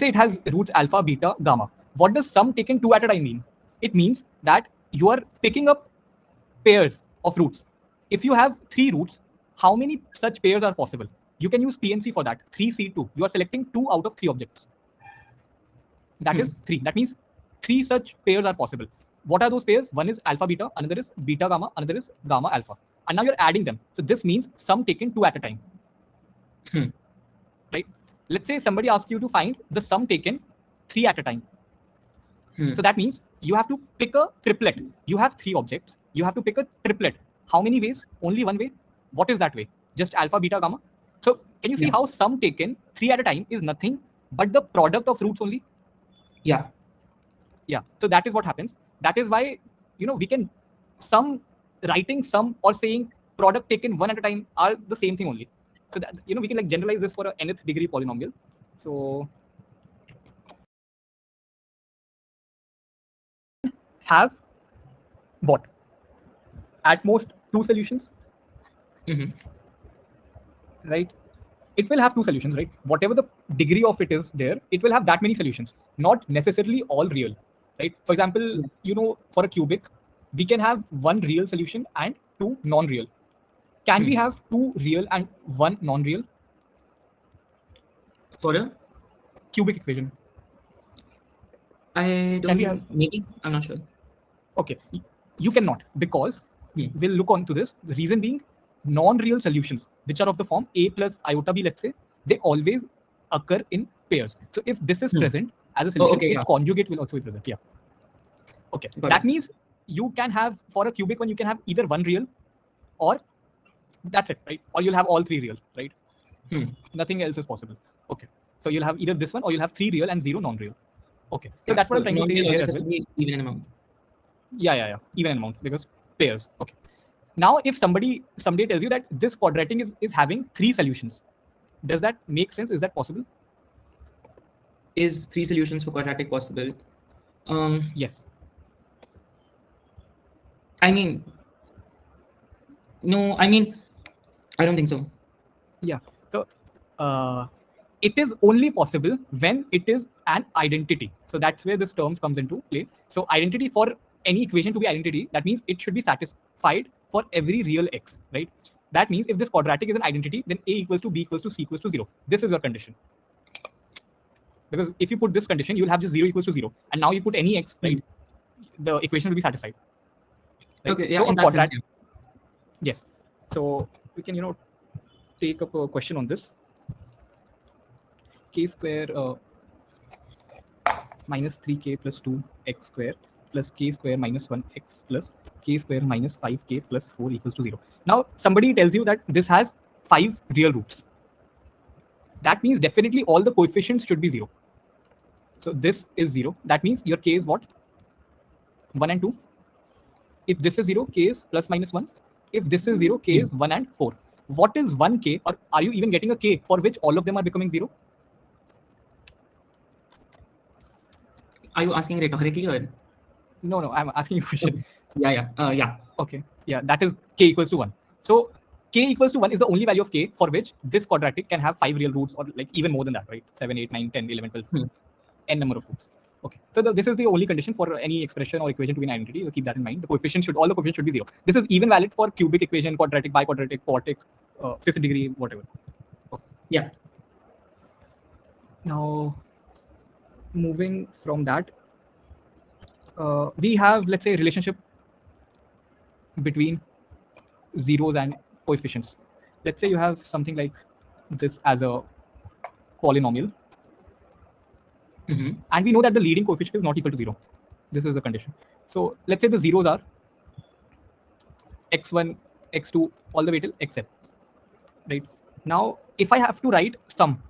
say it has roots alpha, beta, gamma. What does sum taken 2 at a time mean? It means that you are picking up pairs of roots. If you have 3 roots, how many such pairs are possible? You can use PNC for that. 3C2. You are selecting 2 out of 3 objects. That is 3. That means 3 such pairs are possible. What are those pairs? One is alpha beta, another is beta gamma, another is gamma alpha. And now you're adding them. So this means sum taken 2 at a time. Right? Let's say somebody asks you to find the sum taken 3 at a time. So that means you have to pick a triplet. You have 3 objects. You have to pick a triplet. How many ways? Only one way. What is that way? Just alpha, beta, gamma. So can you see how sum taken 3 at a time is nothing but the product of roots only? Yeah. So that is what happens. That is why, we can writing sum or saying product taken 1 at a time are the same thing only. So that, we can like generalize this for a nth degree polynomial. So have what? At most 2 solutions. Right? It will have 2 solutions, right? Whatever the degree of it is there, it will have that many solutions, not necessarily all real, right? For example, for a cubic, we can have 1 real solution and 2 non-real. Can we have 2 real and 1 non-real? For a cubic equation? I don't know. Maybe. I'm not sure. Okay. You cannot, because we'll look on to this. The reason being, non-real solutions, which are of the form a plus iota b, let's say, they always occur in pairs. So if this is present as a solution, its conjugate will also be present. Yeah. Okay. That means you can have, for a cubic one, you can have either 1 real or that's it, right? Or you'll have all 3 real, right? Nothing else is possible. Okay. So you'll have either this one or you'll have 3 real and 0 non-real. Okay. So that's what I'm trying to say here as well. Even an amount. Yeah. Even an amount, because pairs. Okay. Now, if somebody someday tells you that this quadratic is having 3 solutions, does that make sense? Is that possible? Is 3 solutions for quadratic possible? Yes. I mean, no. I mean, I don't think so. Yeah. So it is only possible when it is an identity. So that's where this terms comes into play. So identity, for any equation to be identity, that means it should be satisfied for every real x, right? That means if this quadratic is an identity, then a equals to b equals to c equals to 0. This is your condition. Because if you put this condition, you'll have just 0 equals to 0. And now you put any x, right? The equation will be satisfied. Right? Okay, yeah, so in that sense, yeah. Yes. So we can, take up a question on this. K square minus 3k plus 2x square plus k square minus 1x plus k square minus 5k plus 4 equals to 0. Now, somebody tells you that this has 5 real roots. That means definitely all the coefficients should be 0. So this is 0. That means your k is what? 1 and 2. If this is 0, k is plus minus 1. If this is 0, k is 1 and 4. What is 1k, or are you even getting a k for which all of them are becoming 0? Are you asking rhetorically or? No, I'm asking you a question. Yeah. Okay. Yeah, that is k equals to 1. So k equals to 1 is the only value of k for which this quadratic can have 5 real roots, or like even more than that, right? 7, 8, 9, 10, 11, 12, n number of roots. Okay. So this is the only condition for any expression or equation to be an identity. So keep that in mind. All the coefficients should be 0. This is even valid for cubic equation, quadratic, biquadratic, quartic, 5th degree, whatever. Okay. Yeah. Now, moving from that, we have, let's say, a relationship between zeros and coefficients. Let's say you have something like this as a polynomial. And we know that the leading coefficient is not equal to 0. This is the condition. So let's say the zeros are x1, x2, all the way till xn. Right? Now, if I have to write sum,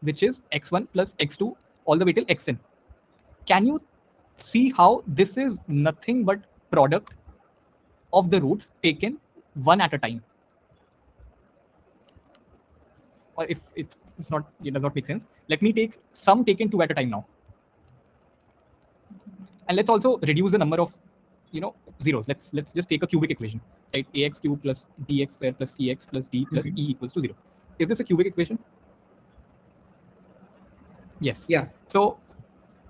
which is x1 plus x2 all the way till xn, can you see how this is nothing but product of the roots taken 1 at a time? Or if it does not make sense, let me take sum taken 2 at a time now. And let's also reduce the number of zeros. Let's just take a cubic equation, right? Ax cube plus bx square plus cx plus d plus e equals to 0. Is this a cubic equation? Yes. Yeah. So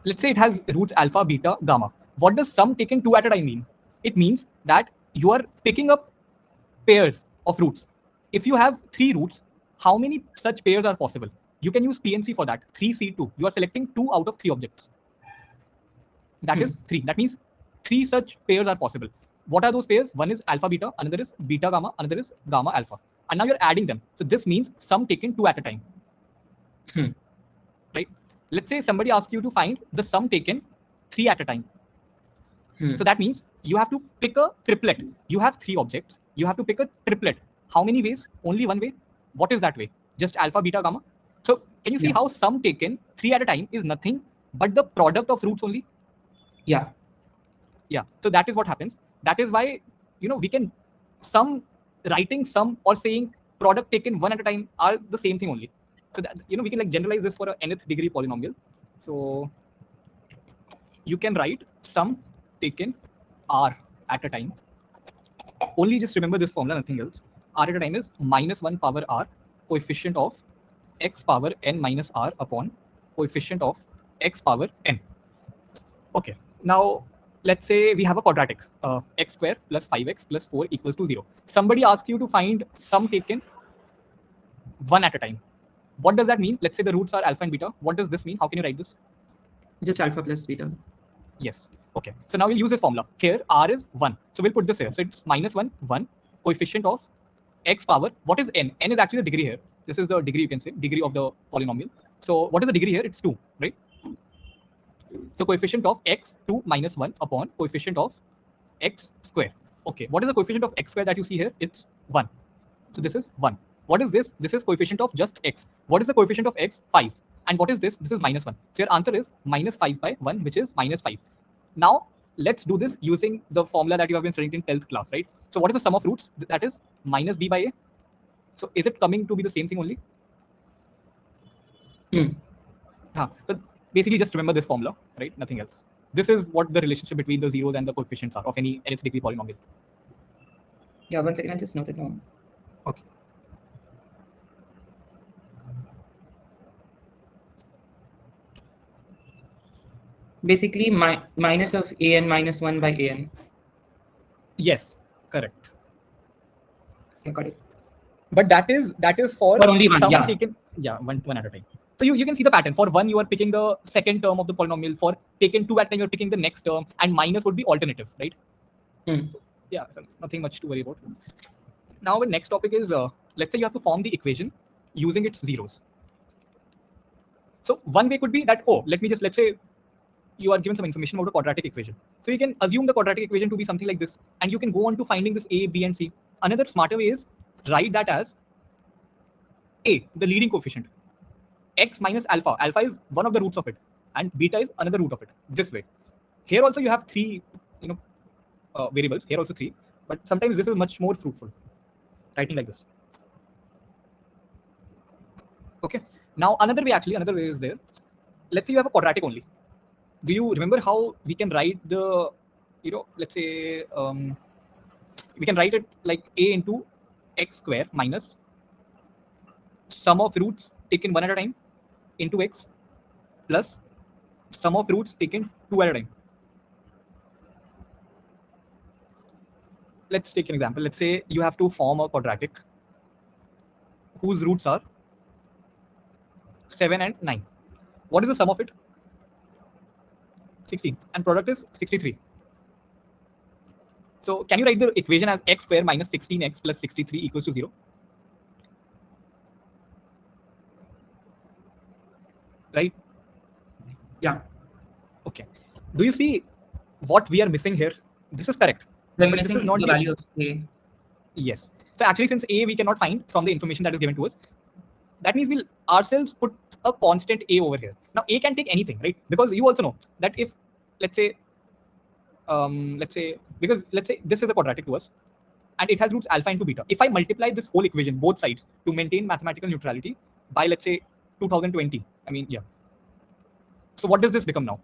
let's say it has roots alpha, beta, gamma. What does sum taken 2 at a time mean? It means that you are picking up pairs of roots. If you have 3 roots, how many such pairs are possible? You can use PNC for that. 3C2. You are selecting 2 out of 3 objects. That is 3. That means 3 such pairs are possible. What are those pairs? One is alpha beta, another is beta gamma, another is gamma alpha. And now you're adding them. So this means sum taken 2 at a time. Right? Let's say somebody asks you to find the sum taken 3 at a time. So that means you have to pick a triplet. You have 3 objects. You have to pick a triplet. How many ways? Only one way. What is that way? Just alpha, beta, gamma. So can you see how sum taken 3 at a time is nothing but the product of roots only? Yeah. Yeah. So that is what happens. That is why, we can writing sum or saying product taken one at a time are the same thing only. So that, we can like generalize this for a nth degree polynomial. So you can write sum taken r at a time. Only just remember this formula, nothing else. R at a time is -1 power r coefficient of x power n minus r upon coefficient of x power n. Okay. Now, let's say we have a quadratic, x square plus 5x plus 4 equals to 0. Somebody asks you to find sum taken one at a time. What does that mean? Let's say the roots are alpha and beta. What does this mean? How can you write this? Just alpha plus beta. Yes. Okay. So now we'll use this formula. Here, r is 1. So we'll put this here. So it's -1, 1, coefficient of x power. What is n? N is actually the degree here. This is the degree, you can say, degree of the polynomial. So what is the degree here? It's 2, right? So coefficient of x 2 minus 1 upon coefficient of x square. Okay, what is the coefficient of x square that you see here? It's 1. So this is 1. What is this? This is coefficient of just x. What is the coefficient of x? 5. And what is this? This is -1. So your answer is -5 by 1, which is -5. Now, let's do this using the formula that you have been studying in 10th class, right? So what is the sum of roots? That is minus b by a. So is it coming to be the same thing only? So basically just remember this formula, right? Nothing else. This is what the relationship between the zeros and the coefficients are of any nth degree polynomial. Yeah, 1 second, I'll just note it down. Okay. Basically, minus of an minus 1 by an. Yes, correct. Yeah, got it. But that is for only one, sum yeah. taken, one at a time. So you can see the pattern. For 1, you are picking the second term of the polynomial. For taken 2 at a time, you're picking the next term, and minus would be alternative, right? Yeah, so nothing much to worry about. Now the next topic is, let's say you have to form the equation using its zeros. So one way could be that, let's say you are given some information about a quadratic equation. So you can assume the quadratic equation to be something like this, and you can go on to finding this a, b, and c. Another smarter way is write that as a, the leading coefficient, x minus alpha. Alpha is one of the roots of it, and beta is another root of it. This way. Here also you have 3, variables. Here also 3, but sometimes this is much more fruitful. Writing like this. Okay. Now another way is there. Let's say you have a quadratic only. Do you remember how we can write the, let's say we can write it like a into x square minus sum of roots taken one at a time into x plus sum of roots taken 2 at a time. Let's take an example. Let's say you have to form a quadratic whose roots are 7 and 9. What is the sum of it? 16, and product is 63. So can you write the equation as x square minus 16x plus 63 equals to 0? Right? Yeah. Okay. Do you see what we are missing here? This is correct. We're But this missing is not the value of a. Yes. So actually, since a we cannot find from the information that is given to us, that means we'll ourselves put a constant a over here. Now a can take anything, right? Because you also know that if, let's say because let's say this is a quadratic to us, and it has roots alpha into beta. If I multiply this whole equation, both sides, to maintain mathematical neutrality by, let's say, 2020, so what does this become now?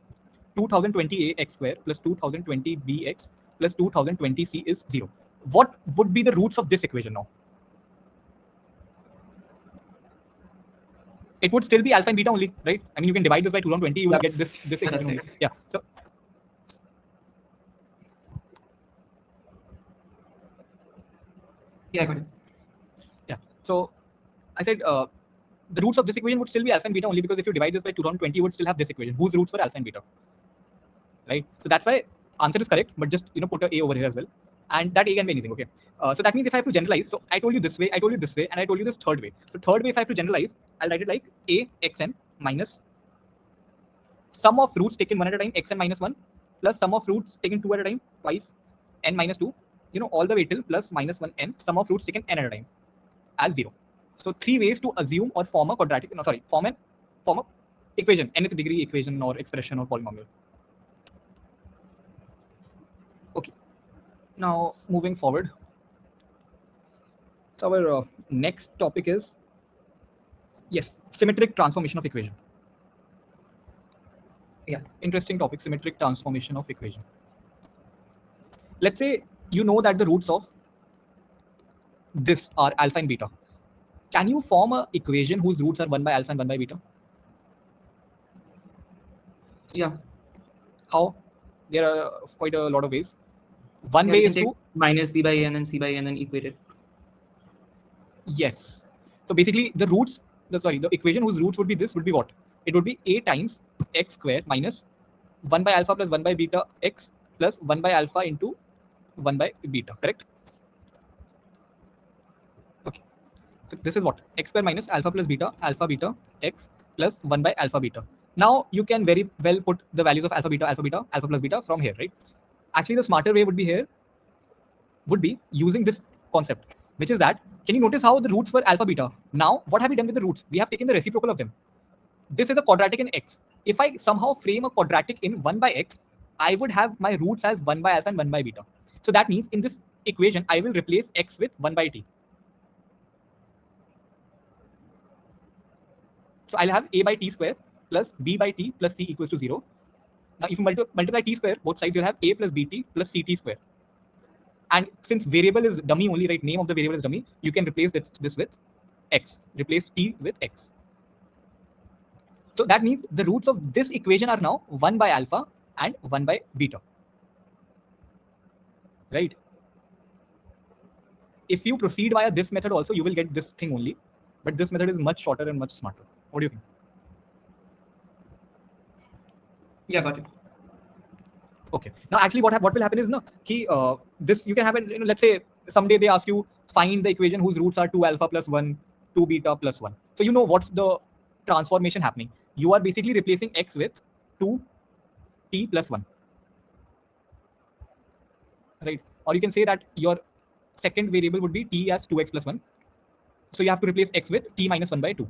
2020 ax square plus 2020 bx plus 2020 c is 0. What would be the roots of this equation now? it would still be alpha and beta only, right? I mean, you can divide this by 2 round 20, you will Yeah. get this equation That's only. right. Yeah. So Yeah, I got it. yeah. So I said the roots of this equation would still be alpha and beta only, because if you divide this by 2 round 20, you would still have this equation whose roots were alpha and beta, right? So that's why answer is correct, but just put a over here as well, and that a can be anything. Okay. So that means if I have to generalize, so I told you this way, I told you this way, and I told you this third way. So third way, if I have to generalize, I'll write it like a xn minus sum of roots taken one at a time xn minus 1 plus sum of roots taken 2 at a time twice n minus 2, all the way till plus minus 1 n sum of roots taken n at a time as 0. So three ways to assume or form a quadratic, form a equation, nth degree equation or expression or polynomial. Okay. Now moving forward. So our next topic is, yes, symmetric transformation of equation. Yeah. Interesting topic, symmetric transformation of equation. Let's say you know that the roots of this are alpha and beta. Can you form a equation whose roots are 1 by alpha and 1 by beta? Yeah. How? There are quite a lot of ways. One Yeah, way we can is take to, minus b by n and c by n and equate it. yes. So basically the roots, the equation whose roots would be this would be what? It would be a times x square minus 1 by alpha plus 1 by beta x plus 1 by alpha into 1 by beta, correct? Okay. So this is what? X square minus alpha plus beta, alpha beta x plus 1 by alpha beta. Now you can very well put the values of alpha beta, alpha beta, alpha plus beta from here, right? Actually, the smarter way would be here, would be using this concept, which is that, can you notice how the roots were alpha beta? Now, what have we done with the roots? We have taken the reciprocal of them. This is a quadratic in x. If I somehow frame a quadratic in 1 by x, I would have my roots as 1 by alpha and 1 by beta. So that means in this equation, I will replace x with 1 by t. So I'll have a by t square plus b by t plus c equals to 0. Now, if you multiply t square, both sides, you'll have a plus bt plus ct square. And since variable is dummy only, right, name of the variable is dummy, you can replace this with x, replace t with x. So that means the roots of this equation are now 1 by alpha and 1 by beta, right? If you proceed via this method also, you will get this thing only, but this method is much shorter and much smarter. What do you think? Yeah, got it. Okay. Now, actually, what will happen is, no, this you can have it. Let's say someday they ask you, find the equation whose roots are 2 alpha plus 1, 2 beta plus 1. So you know what's the transformation happening. You are basically replacing x with 2 t plus 1, right? Or you can say that your second variable would be t as 2x plus 1. So you have to replace x with t minus 1 by 2.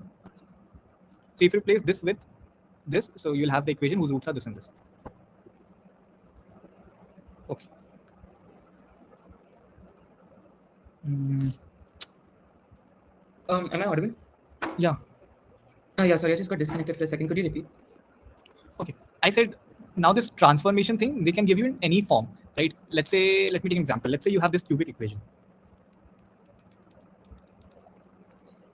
So if you replace this with this, so you'll have the equation whose roots are this and this. Okay. Am I audible? Yeah. Oh, yeah, sorry, I just got disconnected for a second. Could you repeat? Okay. I said now this transformation thing, they can give you in any form, right? Let's say, let me take an example. Let's say you have this cubic equation.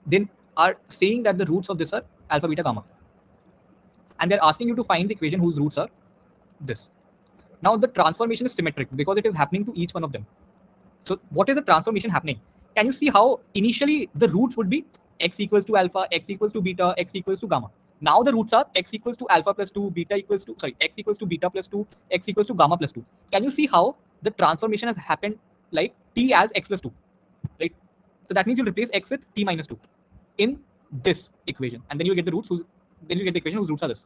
Then are saying that the roots of this are alpha, beta, gamma. And they're asking you to find the equation whose roots are this. Now the transformation is symmetric because it is happening to each one of them. So what is the transformation happening? Can you see how initially the roots would be x equals to alpha, x equals to beta, x equals to gamma. Now the roots are x equals to alpha plus 2, beta equals to, x equals to beta plus 2, x equals to gamma plus 2. Can you see how the transformation has happened like t as x plus 2, right? So that means you replace x with t minus 2 in this equation, and then you get the roots then you get the equation whose roots are this.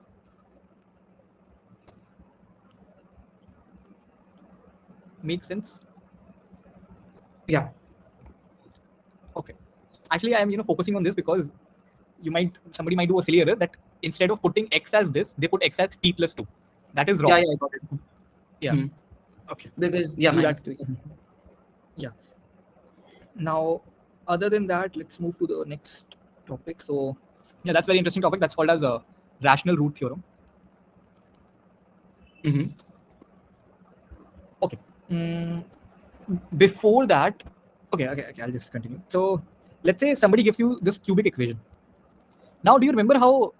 Makes sense? Yeah. Okay. Actually, I am focusing on this because somebody might do a silly error that instead of putting x as this, they put x as t plus 2. That is wrong. Yeah, I got it. Yeah. Okay. Because, yeah, Do minus that. 2. Yeah. Now, other than that, let's move to the next topic. So, yeah, that's a very interesting topic. That's called as a rational root theorem. Okay. Before that, okay, I'll just continue. So, let's say somebody gives you this cubic equation. Now, do you remember how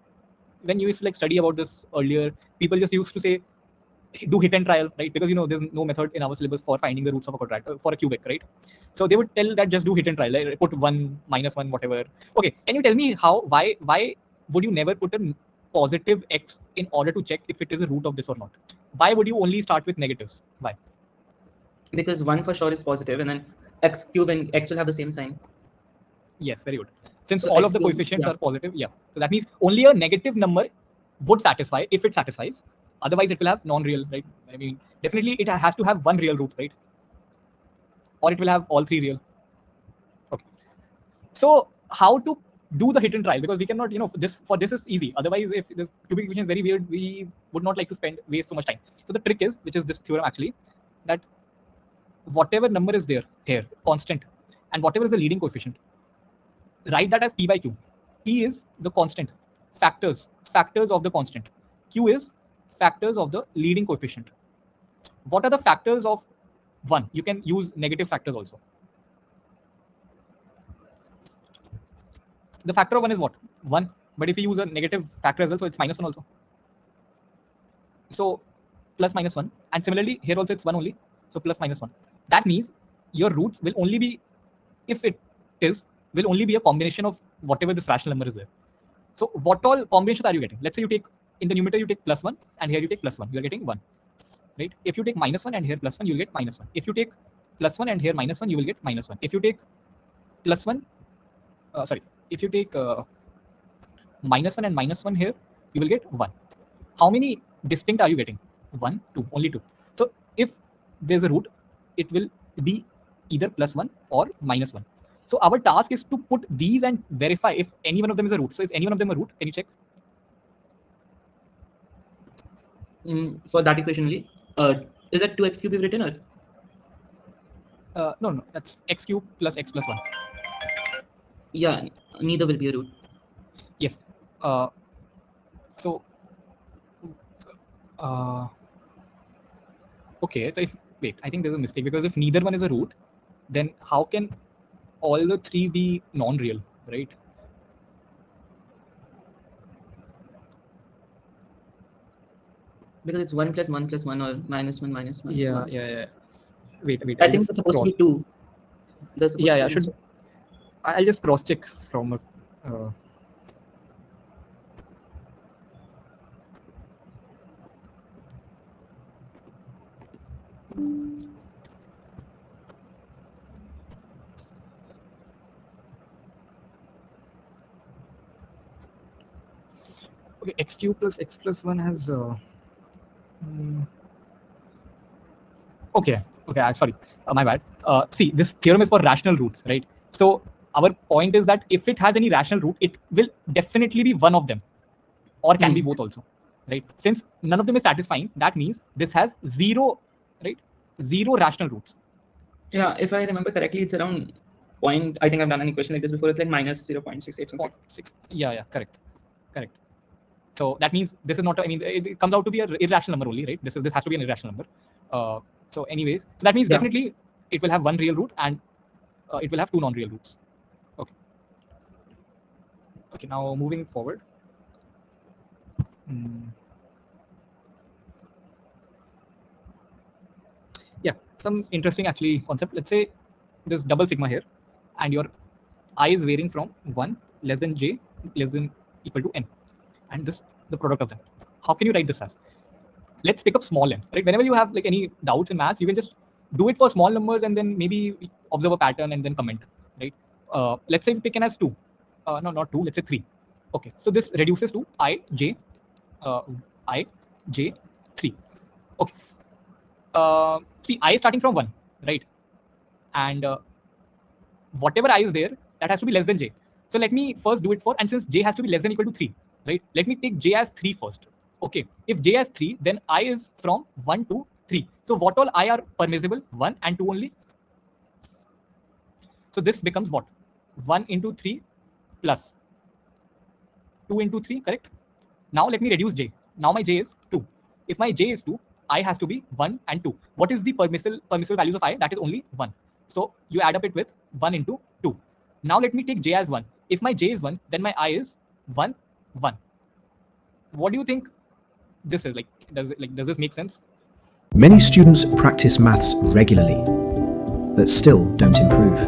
when you used to like study about this earlier, people just used to say, do hit and trial, right? Because there's no method in our syllabus for finding the roots of a quadratic for a cubic, right? So they would tell that just do hit and trial, like put 1, -1, whatever. Okay, can you tell me why would you never put a positive x in order to check if it is a root of this or not? Why would you only start with negatives? Why? Because 1 for sure is positive, and then x cube and x will have the same sign. Yes, very good. Since So all x of the cube, coefficients yeah. are positive, yeah. So that means only a negative number would satisfy if it satisfies. Otherwise, it will have non-real, right? I mean, definitely it has to have one real root, right? Or it will have all 3 real. Okay. So how to do the hit and trial? Because we cannot, this is easy. Otherwise, if this cubic equation is very weird, we would not like to waste so much time. So the trick is, which is this theorem actually, that whatever number is there here, constant, and whatever is the leading coefficient, write that as p by q. P is the constant, factors of the constant. Q is factors of the leading coefficient. What are the factors of 1? You can use negative factors also. The factor of 1 is what? 1. But if you use a negative factor as well, so it's -1 also. So plus -1. And similarly, here also it's 1 only. So plus -1. That means your roots will only be, if it is, will only be a combination of whatever this rational number is there. So what all combinations are you getting? Let's say you take, in the numerator you take +1 and here you take +1. You're getting 1. Right? If you take -1 and here +1, you'll get -1. If you take +1 and here -1, you will get -1. If you take +1, if you take -1 and -1 here, you will get 1. How many distinct are you getting? 1, 2, only 2. So if there's a root, it will be either +1 or -1. So our task is to put these and verify if any one of them is a root. So is any one of them a root? Can you check? For that equation only, is that 2x cube we've written, or? No, that's x cube plus x plus 1. Yeah, neither will be a root. Yes. So, okay. So if, wait, I think there's a mistake, because if neither one is a root, then how can all the 3 be non-real, right? Because it's 1 plus 1 plus 1, or -1 -1. Yeah. Wait. I I'll think just it's supposed to be 2. There's supposed to be should. I'll just cross check from a. Okay, x cube plus x plus 1 has. Okay, sorry, my bad. See, this theorem is for rational roots, right? So our point is that if it has any rational root, it will definitely be one of them, or can be both also, right? Since none of them is satisfying, that means this has 0, right? 0 rational roots. Yeah, if I remember correctly, it's around point. I think I've done an equation like this before. It's like -0.68 something. 0.6. Yeah, correct. So that means this is not. I mean, it comes out to be an irrational number only, right? This has to be an irrational number. So anyways, so that means definitely it will have one real root and it will have 2 non-real roots. Okay. Now moving forward. Yeah, some interesting actually concept. Let's say there's double sigma here, and your I is varying from 1 less than j less than equal to n, and this the product of them. How can you write this as? Let's pick up small n, right? Whenever you have like any doubts in maths, you can just do it for small numbers and then maybe observe a pattern and then comment, right? Let's say we pick n as 2. No, not 2. Let's say 3. Okay, so this reduces to I j 3. Okay. See, I is starting from 1, right? And whatever I is there, that has to be less than j. So let me first do it for, and since j has to be less than equal to 3, right? Let me take j as 3 first. Okay, if j as 3, then I is from 1 to 3. So what all I are permissible? 1 and 2 only. So this becomes what? 1 into 3 plus 2 into 3, correct? Now let me reduce j. Now my j is 2. If my j is 2, I has to be 1 and 2. What is the permissible values of I? That is only 1. So you add up it with 1 into 2. Now let me take j as 1. If my j is 1, then my I is 1, 1. What do you think this is? Does this make sense? Many students practice maths regularly, but still don't improve.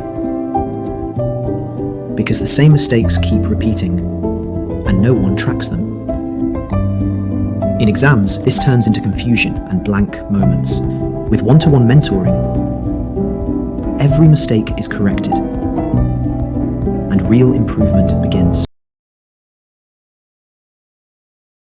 Because the same mistakes keep repeating, and no one tracks them. In exams, this turns into confusion and blank moments. With one-to-one mentoring, every mistake is corrected, and real improvement begins.